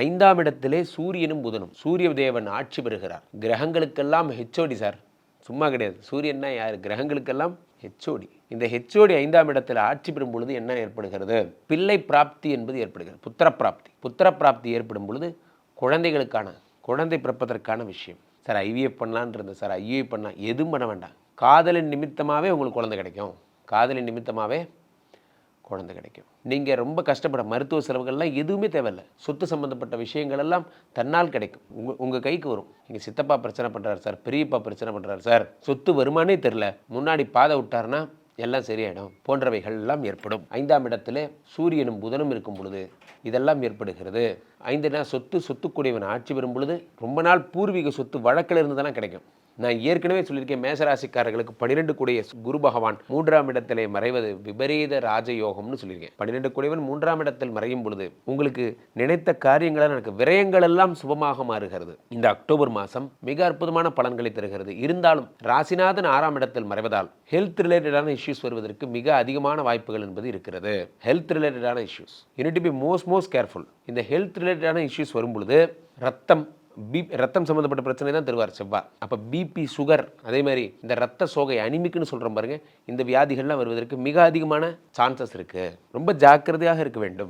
5ஆம் இடத்திலே சூரியனும் புதனும், சூரிய தேவன் ஆட்சி பெறுகிறார். கிரகங்களுக்கெல்லாம் ஹெச்ஓடி சார், சும்மா கிடையாது. சூரியன்னா யார்? கிரகங்களுக்கெல்லாம் ஹெச்ஓடி. இந்த ஹெச்ஓடி 5ஆம் இடத்தில் ஆட்சி பெறும் பொழுது என்ன ஏற்படுகிறது? பிள்ளை பிராப்தி என்பது ஏற்படுகிறது. புத்திர பிராப்தி ஏற்படும் பொழுது குழந்தை பிறப்பதற்கான விஷயம். சார் ஐவிஎஃப் பண்ணலான் இருந்தேன் சார், ஐவிஎஃப் பண்ணலாம், எதுவும் பண்ண வேண்டாம். காதலின் நிமித்தமாகவே உங்களுக்கு குழந்தை கிடைக்கும். காதலின் நிமித்தமாகவே குழந்தை கிடைக்கும். நீங்கள் ரொம்ப கஷ்டப்பட மருத்துவ செலவுகள்லாம் எதுவுமே தேவையில்லை. சொத்து சம்மந்தப்பட்ட விஷயங்கள் எல்லாம் தன்னால் கிடைக்கும். உங்கள் கைக்கு வரும். எங்கள் சித்தப்பா பிரச்சனை பண்ணுறாரு சார், பெரியப்பா பிரச்சனை பண்ணுறாரு சார், சொத்து வருமானே தெரில, முன்னாடி பாதை விட்டார்னா எல்லாம் சரியாயிடும் போன்றவைகள் எல்லாம் ஏற்படும். 5ஆம் இடத்துல சூரியனும் புதனும் இருக்கும் பொழுது இதெல்லாம் ஏற்படுகிறது. 5 சொத்துக்குடையவன் ஆட்சி பெறும் பொழுது ரொம்ப நாள் பூர்வீக சொத்து வழக்கில் இருந்து தானே கிடைக்கும். நான் ஏற்கனவே சொல்லியிருக்கேன், மேசராசிக்காரர்களுக்கு 12 கூடிய குரு பகவான் 3ஆம் இடத்திலே மறைவது விபரீத ராஜயோகம்னு சொல்லியிருக்கேன். 12 கூடியவன் 3ஆம் இடத்தில் மறையும் பொழுது உங்களுக்கு நினைத்த காரியங்களால் எனக்கு விரயங்கள் எல்லாம் சுபமாக மாறுகிறது. இந்த அக்டோபர் மாதம் மிக அற்புதமான பலன்களை தருகிறது. இருந்தாலும் ராசிநாதன் 6ஆம் இடத்தில் மறைவதால் ஹெல்த் ரிலேட்டடான இஷ்யூஸ் வருவதற்கு மிக அதிகமான வாய்ப்புகள் என்பது இருக்கிறது. ஹெல்த் ரிலேட்டடான issues you need to be most careful. இந்த ஹெல்த் ரிலேட்டடான இஷ்யூஸ் வரும் பொழுது ரத்தம் சம்மந்தப்பட்ட பிரச்சனை தான் தருவார் செவ்வாய். அப்போ பிபி, சுகர், அதே மாதிரி இந்த ரத்த சோகை அனிமிக்குன்னு சொல்கிறோம் பாருங்க, இந்த வியாதிகள்லாம் வருவதற்கு மிக அதிகமான சான்சஸ் இருக்குது. ரொம்ப ஜாக்கிரதையாக இருக்க வேண்டும்.